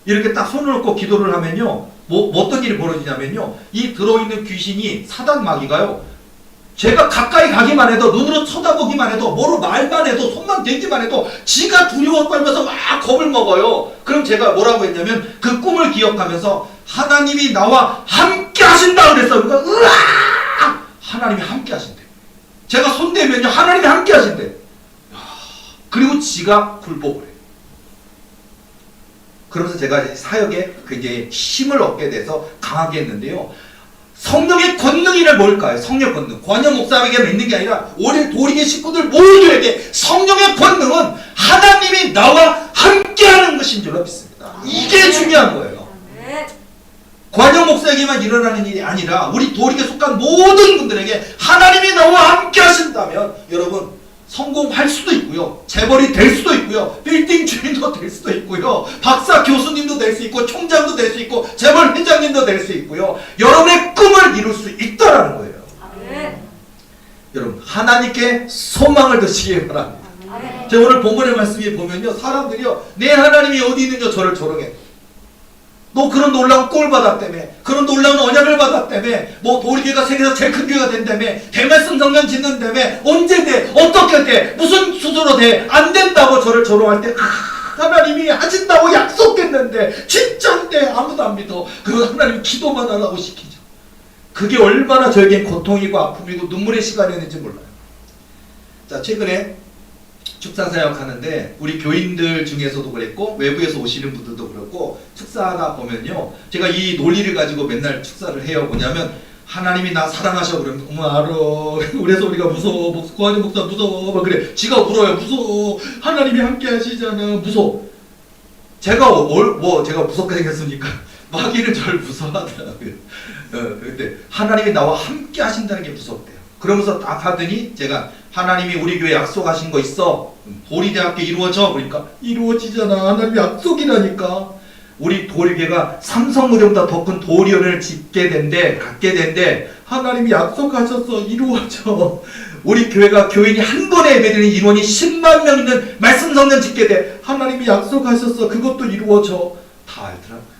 이렇게 딱 손을 얹고 기도를 하면요, 어떤 일이 벌어지냐면요, 이 들어있는 귀신이 사단 마귀가요, 제가 가까이 가기만 해도, 눈으로 쳐다보기만 해도, 뭐로 말만 해도, 손만 대기만 해도 지가 두려워 떨면서 막 겁을 먹어요. 그럼 제가 뭐라고 했냐면, 그 꿈을 기억하면서 하나님이 나와 함께 하신다 그랬어요. 그러니까 으악! 하나님이 함께 하신대. 제가 손대면요, 하나님이 함께 하신대. 그리고 지가 굴복을 해요. 그러면서 제가 사역에 굉장히 힘을 얻게 돼서 강하게 했는데요, 성령의 권능이란 뭘까요? 성령 권능. 관여 목사에게만 있는 게 아니라 우리 도리의 식구들 모두에게 성령의 권능은 하나님이 나와 함께하는 것인 줄로 믿습니다. 이게 중요한 거예요. 관영 목사에게만 일어나는 일이 아니라 우리 도리에 속한 모든 분들에게 하나님이 나와 함께 하신다면 여러분 성공할 수도 있고요, 재벌이 될 수도 있고요, 빌딩 주인도 될 수도 있고요, 박사 교수님도 될 수 있고, 총장도 될 수 있고, 재벌 회장님도 될 수 있고요, 여러분의 꿈을 이룰 수 있다라는 거예요. 아멘. 여러분 하나님께 소망을 드시기 바랍니다. 아멘. 제가 오늘 본문의 말씀에 보면요, 사람들이요, 내 하나님이 어디 있느냐 저를 조롱해. 너 그런 놀라운 꼴 받았다며, 그런 놀라운 언약을 받았다며, 뭐 도리교회가 세계에서 제일 큰 교회가 된다며, 대말씀 성전 짓는다며, 언제 돼, 어떻게 돼, 무슨 수저로 돼, 안 된다고 저를 조롱할 때 하나님이 하신다고 약속했는데 진짜인데 아무도 안 믿어. 그리고 하나님 기도만 하라고 시키죠. 그게 얼마나 저에겐 고통이고 아픔이고 눈물의 시간이었는지 몰라요. 자, 최근에 축사사역 하는데 우리 교인들 중에서도 그랬고 외부에서 오시는 분들도 그렇고 축사하다 보면요, 제가 이 논리를 가지고 맨날 축사를 해요. 뭐냐면 하나님이 나 사랑하셔 그러면 어머 알아, 그래서 우리가 무서워, 고하지 목사 무서워 막 그래. 지가 울어요. 무서워, 하나님이 함께 하시잖아, 무서워. 제가 제가 무섭게 생겼습니까? 마귀는 저를 무서워하더라고요. 근데 하나님이 나와 함께 하신다는 게 무섭대요. 그러면서 딱 하더니 제가 하나님이 우리 교회 약속하신 거 있어, 도리대학교 이루어져. 그러니까 이루어지잖아, 하나님 약속이라니까. 우리 도리교회가 삼성의료보다 더 큰 도리원을 갖게 된대. 하나님이 약속하셨어, 이루어져. 우리 교회가 교인이 한 번에 예배드리는 인원이 10만 명 있는 말씀 성전 짓게 돼. 하나님이 약속하셨어, 그것도 이루어져. 다 알더라고요.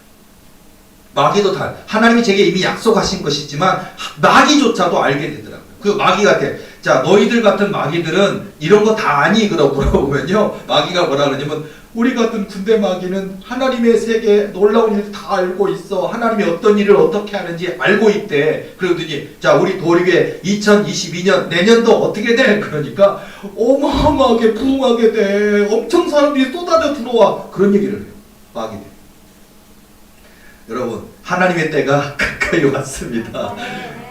마귀도 다, 하나님이 제게 이미 약속하신 것이지만 마귀조차도 알게 되더라고요. 그 마귀 같아. 자, 너희들 같은 마귀들은 이런 거 다 아니? 그러고 물어보면요, 마귀가 뭐라 그러냐면 우리 같은 군대 마귀는 하나님의 세계 놀라운 일을 다 알고 있어. 하나님이 어떤 일을 어떻게 하는지 알고 있대. 그러더니 자, 우리 도리교회 2022년 내년도 어떻게 돼? 그러니까 어마어마하게 부흥하게 돼. 엄청 사람들이 쏟아져 들어와. 그런 얘기를 해요, 마귀들. 여러분 하나님의 때가 가까이 왔습니다.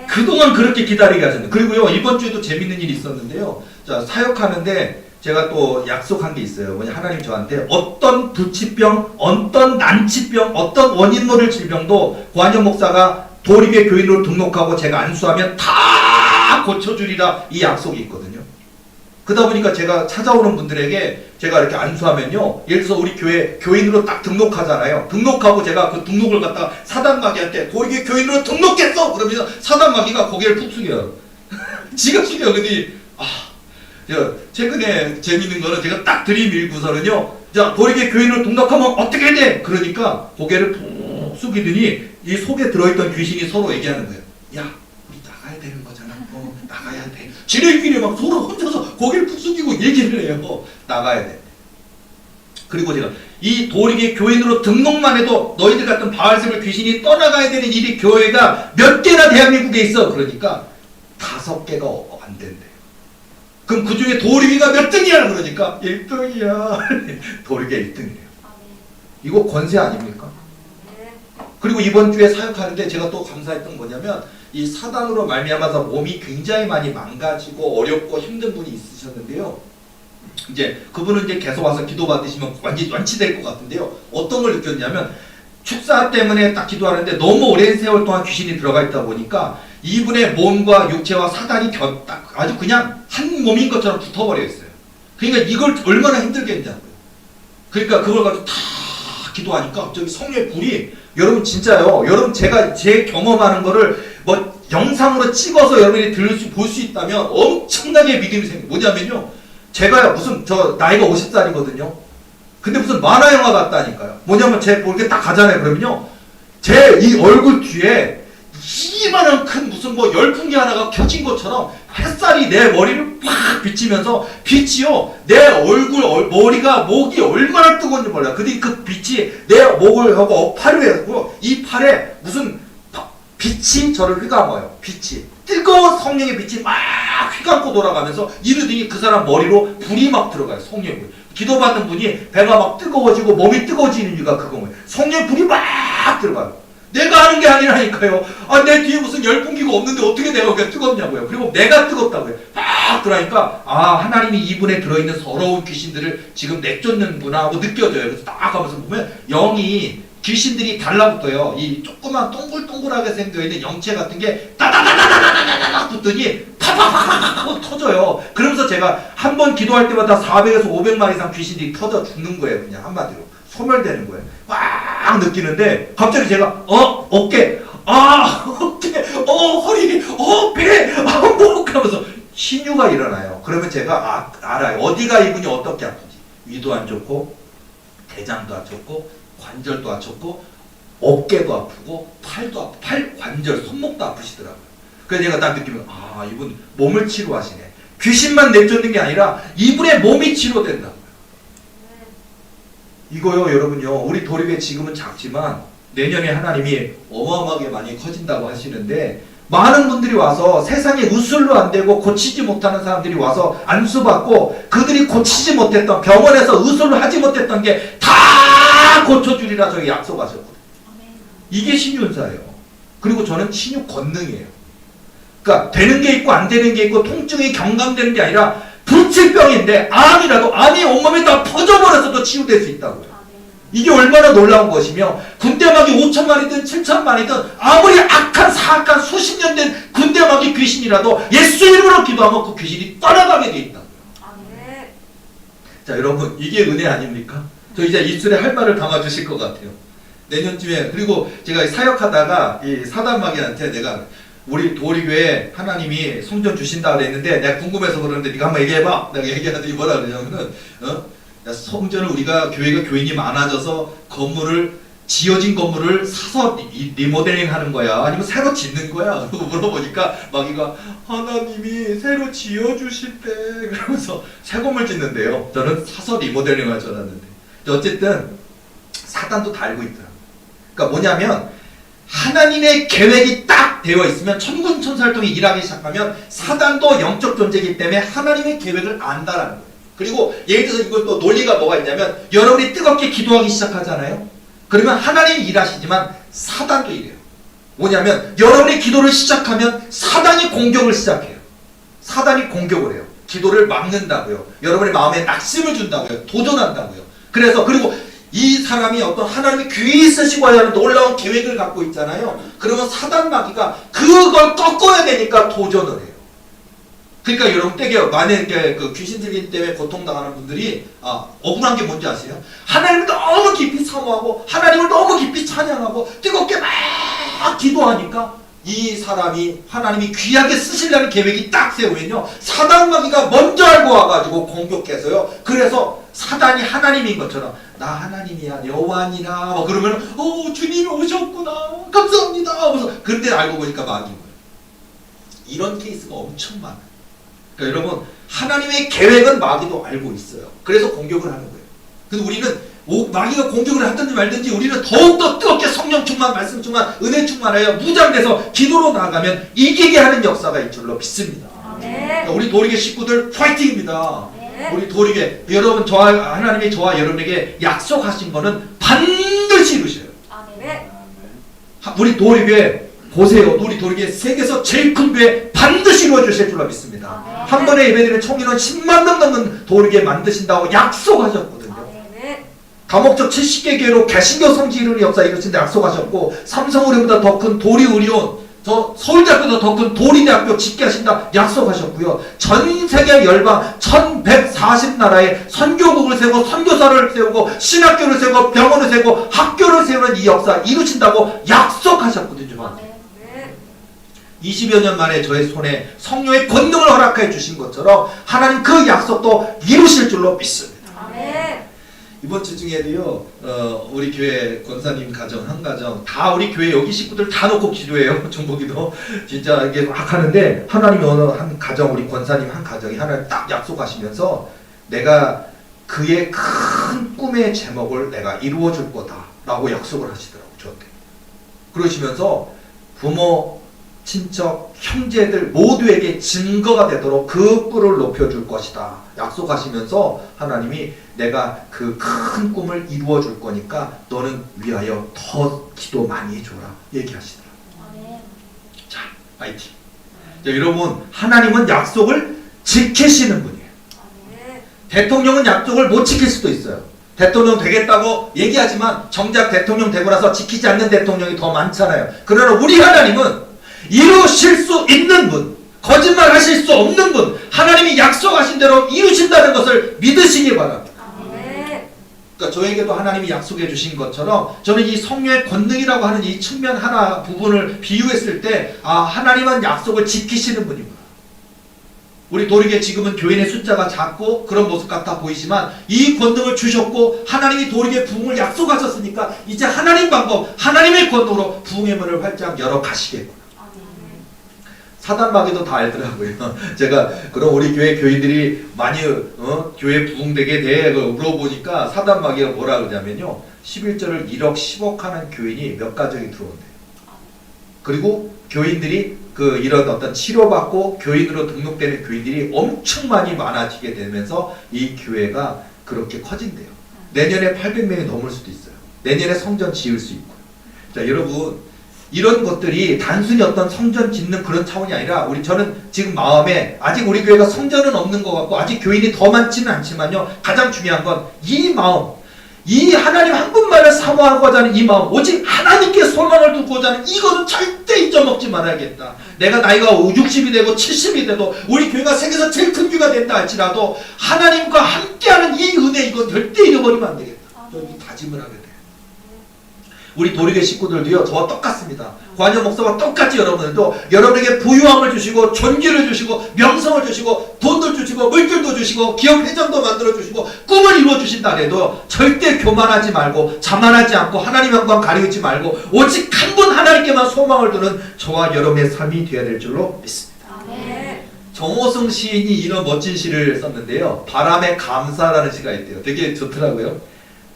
그동안 그렇게 기다리게 하셨는데, 그리고요 이번 주에도 재밌는 일이 있었는데요. 자, 사역하는데 제가 또 약속한 게 있어요. 뭐냐, 하나님 저한테 어떤 불치병, 어떤 난치병, 어떤 원인 모를 질병도 관영 목사가 도리교회 교인으로 등록하고 제가 안수하면 다 고쳐주리라, 이 약속이 있거든요. 그러다 보니까 제가 찾아오는 분들에게 제가 이렇게 안수하면요, 예를 들어서 우리 교회 교인으로 딱 등록하잖아요. 등록하고 제가 그 등록을 갖다가 사단마귀한테 도리교회 교인으로 등록했어! 그러면 사단마귀가 고개를 푹 숙여요. 지가 숙여. 근데 최근에 재밌는 거는 제가 딱 들이밀고서는요, 자, 도리교회 교인으로 등록하면 어떻게 돼? 그러니까 고개를 푹 숙이더니 이 속에 들어있던 귀신이 서로 얘기하는 거예요. 야, 우리 나가야 되는 거잖아. 나가야 돼. 지네끼리 막 서로 혼자서 고개를 푹 숙이고 얘기를 해요. 나가야 돼. 그리고 제가 이 도리교회 교인으로 등록만 해도 너희들 같은 바알세불 귀신이 떠나가야 되는 일이 교회가 몇 개나 대한민국에 있어. 그러니까 5개가 안 된대요. 그럼 그 중에 도리교회가 몇 등이야? 그러니까 1등이야. 도리교회 1등이에요. 이거 권세 아닙니까? 그리고 이번 주에 사역하는데 제가 또 감사했던 뭐냐면, 이 사단으로 말미암아서 몸이 굉장히 많이 망가지고 어렵고 힘든 분이 있으셨는데요. 이제 그분은 이제 계속 와서 기도 받으시면 완전히 완치될 것 같은데요. 어떤 걸 느꼈냐면, 축사 때문에 딱 기도하는데 너무 오랜 세월 동안 귀신이 들어가 있다 보니까 이분의 몸과 육체와 사단이 딱 아주 그냥 한 몸인 것처럼 붙어버려 있어요. 그러니까 이걸 얼마나 힘들겠냐고요. 그러니까 그걸 가지고 다 기도하니까 갑자기 성령의 불이, 여러분 진짜요, 여러분 제가 제 경험하는 거를 뭐 영상으로 찍어서 여러분이 볼 수 있다면 엄청나게 믿음이 생겨요. 뭐냐면요, 제가요 무슨 저 나이가 50살이거든요. 근데 무슨 만화 영화 같다니까요. 뭐냐면 제 뭐 이렇게 딱 가잖아요. 그러면요, 제 이 얼굴 뒤에 이만한 큰 무슨 뭐 열풍기 하나가 켜진 것처럼 햇살이 내 머리를 팍 비치면서, 빛이요 내 얼굴 머리가 목이 얼마나 뜨거운지 몰라요. 근데 그 빛이 내 목을 하고 팔을 해고 이 팔에 무슨 빛이 저를 휘감아요. 빛이 뜨거운 성령의 빛이 막 휘감고 돌아가면서 이러더니 그 사람 머리로 불이 막 들어가요. 성령의 불. 기도받는 분이 배가 막 뜨거워지고 몸이 뜨거워지는 이유가 그거예요. 성령의 불이 막 들어가요. 내가 하는 게 아니라니까요. 아, 내 뒤에 무슨 열풍기가 없는데 어떻게 내가 그게 뜨겁냐고요. 그리고 내가 뜨겁다고요. 막 들어가니까 아, 하나님이 이분에 들어있는 서러운 귀신들을 지금 내쫓는구나 하고 느껴져요. 그래서 딱 가면서 보면 영이 귀신들이 달라붙어요. 이 조그만 동글동글하게 생겨있는 영체 같은 게 따다다다다다다닥 붙더니 팍팍팍팍 터져요. 그러면서 제가 한 번 기도할 때마다 400에서 500마리 이상 귀신들이 터져 죽는 거예요. 그냥 한마디로 소멸되는 거예요. 꽉 느끼는데 갑자기 제가 어깨 어깨 허리 배 목 하면서 신유가 일어나요. 그러면 제가 알아요. 어디가 이분이 어떻게 아픈지. 위도 안 좋고 대장도 안 좋고 관절도 안 좋고 어깨도 아프고 팔도 아프고 팔 관절 손목도 아프시더라고요. 그래서 제가 딱 느끼면 이분 몸을 치료하시네. 귀신만 내쫓는 게 아니라 이분의 몸이 치료된다고요. 이거요 여러분요, 우리 도립에 지금은 작지만 내년에 하나님이 어마어마하게 많이 커진다고 하시는데, 많은 분들이 와서 세상에 의술로 안 되고 고치지 못하는 사람들이 와서 안수받고 그들이 고치지 못했던, 병원에서 의술로 하지 못했던 게 다 고쳐주리라 저희 약속하셨거든요. 이게 신유은사예요. 그리고 저는 신유 권능이에요. 그러니까 되는 게 있고 안 되는 게 있고 통증이 경감되는 게 아니라 불치병인데 암이라도 암이 온몸에 다 퍼져버려서도 치유될 수 있다고요. 이게 얼마나 놀라운 것이며, 군대마귀 5천마리든 7천마리든 아무리 악한 사악한 수십 년 된 군대마귀 귀신이라도 예수 이름으로 기도하면 그 귀신이 떠나가게 돼 있다고요. 자 여러분, 이게 은혜 아닙니까? 저 이제 입술에 할 말을 담아주실 것 같아요. 내년쯤에. 그리고 제가 사역하다가 이 사단마귀한테 내가 우리 도리교회 하나님이 성전 주신다 그랬는데, 내가 궁금해서 그러는데 네가 한번 얘기해봐. 내가 얘기하더니 뭐라 그러냐면은 성전을 우리가 교회가 교인이 많아져서 지어진 건물을 사서 리모델링 하는 거야? 아니면 새로 짓는 거야? 그러고 물어보니까 마귀가 하나님이 새로 지어주실 때 그러면서 새 건물 짓는데요. 저는 사서 리모델링 할 줄 알았는데. 어쨌든 사단도 다 알고 있더라고요. 그러니까 뭐냐면 하나님의 계획이 딱 되어 있으면, 천군 천사활동이 일하기 시작하면 사단도 영적 존재이기 때문에 하나님의 계획을 안다라는 거예요. 그리고 예를 들어서 이것도 논리가 뭐가 있냐면, 여러분이 뜨겁게 기도하기 시작하잖아요. 그러면 하나님이 일하시지만 사단도 일해요. 뭐냐면 여러분이 기도를 시작하면 사단이 공격을 시작해요. 사단이 공격을 해요. 기도를 막는다고요. 여러분의 마음에 낙심을 준다고요. 도전한다고요. 그리고 이 사람이 어떤 하나님의 귀히 쓰시고 하는 놀라운 계획을 갖고 있잖아요. 그러면 사단 마귀가 그걸 꺾어야 되니까 도전을 해요. 그러니까 여러분 떼게요. 만약에 그 귀신 들림 때문에 고통당하는 분들이 억울한 게 뭔지 아세요? 하나님을 너무 깊이 사모하고 하나님을 너무 깊이 찬양하고 뜨겁게 막 기도하니까 이 사람이 하나님이 귀하게 쓰시려는 계획이 딱 세우면요, 사단 마귀가 먼저 알고 와가지고 공격해서요. 그래서 사단이 하나님인 것처럼 나 하나님이야, 여호와니라 막 그러면 주님이 오셨구나 감사합니다. 그래서 그때 알고 보니까 마귀인 거예요. 이런 케이스가 엄청 많아요. 그러니까 여러분, 하나님의 계획은 마귀도 알고 있어요. 그래서 공격을 하는 거예요. 그래서 우리는 마귀가 공격을 하든지 말든지 우리는 더욱더 뜨겁게 성령 충만, 말씀 충만, 은혜 충만하여 무장돼서 기도로 나아가면 이기게 하는 역사가 있을 줄로 믿습니다. 그러니까 우리 도리교 식구들 파이팅입니다. 우리 도리교 여러분, 하나님이 저와 여러분에게 약속하신 거는 반드시 이루셔요. 우리 도리교회 보세요. 우리 도리교회 세계에서 제일 큰 교회 반드시 이루어주실 줄로 믿습니다. 한 번에 예배드리는 총인원 10만 명 넘는 도리교회 만드신다고 약속하셨거든요. 다목적 70개 교회로 개신교 성지 이루는 역사 이루신다 약속하셨고, 삼성의료보다 더 큰 도리의료원, 저 서울대학교보다 더 큰 도리대학교 짓게 하신다 약속하셨고요. 전 세계 열방 1140나라에 선교국을 세우고 선교사를 세우고 신학교를 세우고 병원을 세우고 학교를 세우는 이 역사 이루신다고 약속하셨거든요. 20여 년 만에 저의 손에 성령의 권능을 허락해 주신 것처럼 하나님 그 약속도 이루실 줄로 믿습니다. 이번 주 중에도요, 우리 교회 권사님 가정 한 가정 다 우리 교회 여기 식구들 다 놓고 기도해요. 정복이도 진짜 이게 막 하는데, 하나님이 어느 한 가정, 우리 권사님 한 가정이 하나님 딱 약속하시면서 내가 그의 큰 꿈의 제목을 내가 이루어 줄 거다라고 약속을 하시더라고요. 저한테. 그러시면서 부모, 친척, 형제들 모두에게 증거가 되도록 그 뿔을 높여줄 것이다 약속하시면서, 하나님이 내가 그 큰 꿈을 이루어 줄 거니까 너는 위하여 더 기도 많이 해줘라 얘기하시더라고요. 자, 파이팅. 자, 여러분, 하나님은 약속을 지키시는 분이에요. 대통령은 약속을 못 지킬 수도 있어요. 대통령 되겠다고 얘기하지만 정작 대통령 되고 나서 지키지 않는 대통령이 더 많잖아요. 그러나 우리 하나님은 이루실 수 있는 분, 거짓말 하실 수 없는 분, 하나님이 약속하신 대로 이루신다는 것을 믿으시기 바랍니다. 아멘. 그러니까 저에게도 하나님이 약속해 주신 것처럼 저는 이 성령의 권능이라고 하는 이 측면 하나 부분을 비유했을 때 하나님은 약속을 지키시는 분이구나. 우리 도리게 지금은 교인의 숫자가 작고 그런 모습 같아 보이지만 이 권능을 주셨고 하나님이 도리게 부흥을 약속하셨으니까 이제 하나님 방법, 하나님의 권능으로 부흥의 문을 활짝 열어 가시겠구나. 사단 마귀도 다 알더라고요. 제가 그럼 우리 교회 교인들이 많이 교회 부흥되게 돼 물어보니까 사단 마귀가 뭐라 그러냐면요, 11절을 1억 10억 하는 교인이 몇 가정이 들어온대요. 그리고 교인들이 이런 어떤 치료받고 교인으로 등록되는 교인들이 엄청 많이 많아지게 되면서 이 교회가 그렇게 커진대요. 내년에 800명이 넘을 수도 있어요. 내년에 성전 지을 수 있고요. 자, 여러분, 이런 것들이 단순히 어떤 성전 짓는 그런 차원이 아니라 저는 지금 마음에 아직 우리 교회가 성전은 없는 것 같고 아직 교인이 더 많지는 않지만요, 가장 중요한 건 이 마음, 이 하나님 한 분만을 사모하고자 하는 이 마음, 오직 하나님께 소망을 두고자 하는 이거는 절대 잊어먹지 말아야겠다. 내가 나이가 60이 되고 70이 돼도 우리 교회가 세계에서 제일 큰 교회가 된다 할지라도 하나님과 함께하는 이 은혜, 이거 절대 잃어버리면 안 되겠다. 저는 다짐을 하게 돼요. 우리 도리교 식구들도요, 저와 똑같습니다. 관여 목사와 똑같이 여러분들도 여러분에게 부유함을 주시고 존귀를 주시고 명성을 주시고 돈도 주시고 물질도 주시고 기업 회장도 만들어 주시고 꿈을 이루어 주신다 해도 절대 교만하지 말고 자만하지 않고 하나님 영광 가리우지 말고 오직 한 분 하나님께만 소망을 두는 저와 여러분의 삶이 되어야 될 줄로 믿습니다. 아멘. 정호승 시인이 이런 멋진 시를 썼는데요, 바람에 감사라는 시가 있대요. 되게 좋더라고요.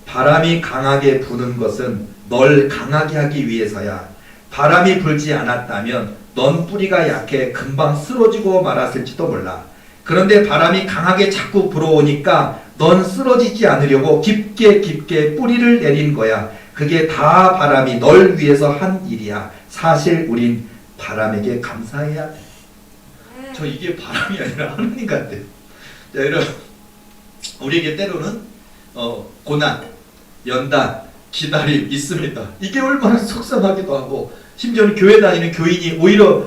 바람이 강하게 부는 것은 널 강하게 하기 위해서야. 바람이 불지 않았다면 넌 뿌리가 약해 금방 쓰러지고 말았을지도 몰라. 그런데 바람이 강하게 자꾸 불어오니까 넌 쓰러지지 않으려고 깊게 깊게 뿌리를 내린 거야. 그게 다 바람이 널 위해서 한 일이야. 사실 우린 바람에게 감사해야 돼. 저 이게 바람이 아니라 하나님 같아요. 자, 여러분, 우리에게 때로는 고난, 연단, 기다림 있습니다. 이게 얼마나 속상하기도 하고, 심지어는 교회 다니는 교인이 오히려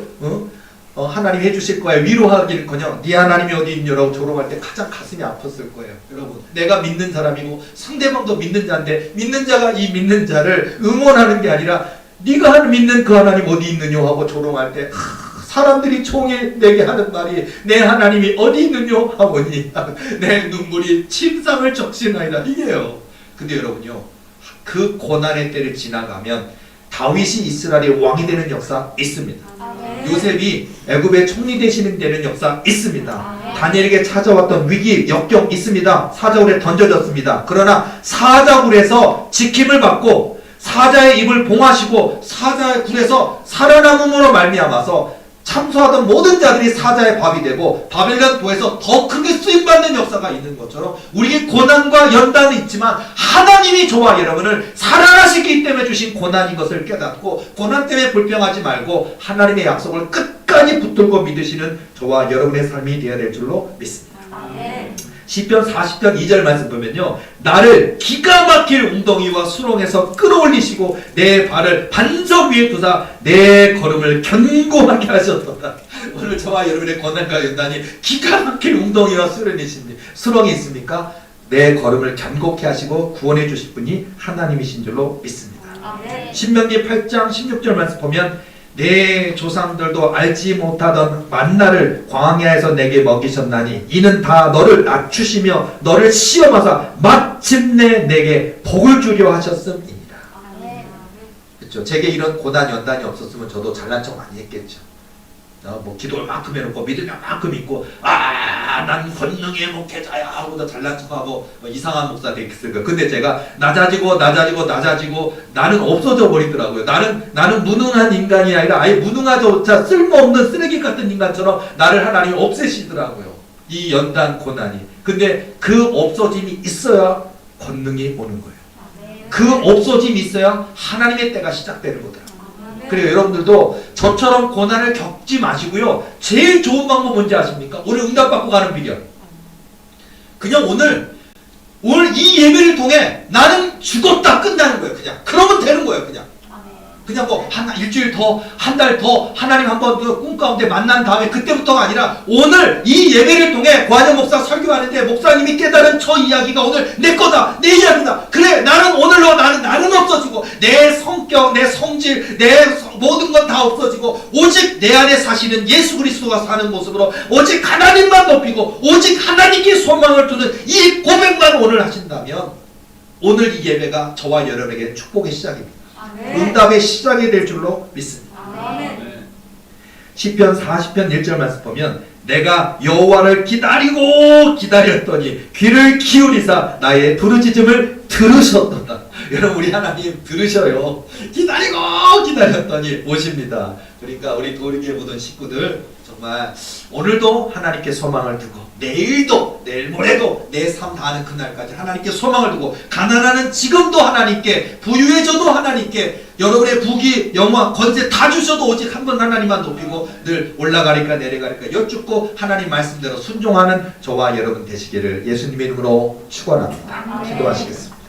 하나님 해주실 거야 위로하기는커녕 네 하나님이 어디 있냐라고 조롱할 때 가장 가슴이 아팠을 거예요. 여러분, 내가 믿는 사람이고 상대방도 믿는 자인데 믿는 자가 이 믿는 자를 응원하는 게 아니라 네가 믿는 그 하나님 어디 있느냐 하고 조롱할 때 사람들이 총에 내게 하는 말이 내 하나님이 어디 있느냐 하보니 내 눈물이 침상을 적시나이다, 이게요. 근데 여러분요, 그 고난의 때를 지나가면 다윗이 이스라엘의 왕이 되는 역사 있습니다. 아멘. 요셉이 애굽의 총리 되시는 되는 역사 있습니다. 아멘. 다니엘에게 찾아왔던 위기 역경 있습니다. 사자굴에 던져졌습니다. 그러나 사자굴에서 지킴을 받고 사자의 입을 봉하시고 사자의 굴에서 살아남음으로 말미암아서 참소하던 모든 자들이 사자의 밥이 되고 바벨론 도에서 더 크게 쓰임받는 역사가 있는 것처럼 우리에게 고난과 연단은 있지만 하나님이 저와 여러분을 사랑하시기 때문에 주신 고난인 것을 깨닫고 고난 때문에 불평하지 말고 하나님의 약속을 끝까지 붙들고 믿으시는 저와 여러분의 삶이 되어야 될 줄로 믿습니다. 아멘. 시편 40편 2절 말씀 보면요, 나를 기가 막힐 웅덩이와 수렁에서 끌어올리시고 내 발을 반석 위에 두사 내 걸음을 견고하게 하셨도다. 오늘 저와 여러분의 고난과 연단이 기가 막힐 웅덩이와 수렁이 있습니까? 내 걸음을 견고케 하시고 구원해 주실 분이 하나님이신 줄로 믿습니다. 아멘. 신명기 8장 16절 말씀 보면 내 조상들도 알지 못하던 만나를 광야에서 내게 먹이셨나니 이는 다 너를 낮추시며 너를 시험하사 마침내 내게 복을 주려 하셨음이니라. 아멘. 그렇죠. 제게 이런 고난 연단이 없었으면 저도 잘난 척 많이 했겠죠. 뭐 기도를 만큼 해놓고 믿으면 만큼 있고 난 권능의 목회자야 하고 다 잘난 척하고 이상한 목사 됐을 거예요. 근데 제가 낮아지고 나는 없어져 버리더라고요. 나는 무능한 인간이 아니라 아예 무능하조차 쓸모없는 쓰레기 같은 인간처럼 나를 하나님이 없애시더라고요. 이 연단 고난이. 근데 그 없어짐이 있어야 권능이 오는 거예요. 아멘. 그 없어짐이 있어야 하나님의 때가 시작되는 거더라고요. 아멘. 그래요. 여러분들도 저처럼 고난을 겪지 마시고요. 제일 좋은 방법 뭔지 아십니까? 오늘 응답받고 가는 비결. 그냥 오늘 오늘 이 예배를 통해 나는 죽었다 끝나는 거예요. 그냥 그러면 되는 거예요. 그냥 뭐 일주일 더, 한 달 더 하나님 한번 꿈 가운데 만난 다음에 그때부터가 아니라 오늘 이 예배를 통해 고한영 목사 설교하는데 목사님이 깨달은 저 이야기가 오늘 내 거다, 내 이야기다. 그래, 나는 오늘로 나는 없어지고 내 성격, 내 성질, 내 모든 건 다 없어지고 오직 내 안에 사시는 예수 그리스도가 사는 모습으로 오직 하나님만 높이고 오직 하나님께 소망을 두는 이 고백만 오늘 하신다면 오늘 이 예배가 저와 여러분에게 축복의 시작입니다. 응답의 시작이 될 줄로 믿습니다. 시편 40편 1절 말씀 보면 내가 여호와를 기다렸더니 귀를 기울이사 나의 부르짖음을 들으셨도다. 여러분 우리 하나님 들으셔요. 기다렸더니 오십니다. 그러니까 우리 도리교회 모든 식구들 정말 오늘도 하나님께 소망을 두고 내일도 내일 모레도 내 삶 다하는 그날까지 하나님께 소망을 두고 가난하는 지금도 하나님께 부유해져도 하나님께 여러분의 부귀 영화 권세 다 주셔도 오직 한 번 하나님만 높이고 늘 올라가리까 내려가리까 여쭙고 하나님 말씀대로 순종하는 저와 여러분 되시기를 예수님의 이름으로 축원합니다. 기도하시겠습니다.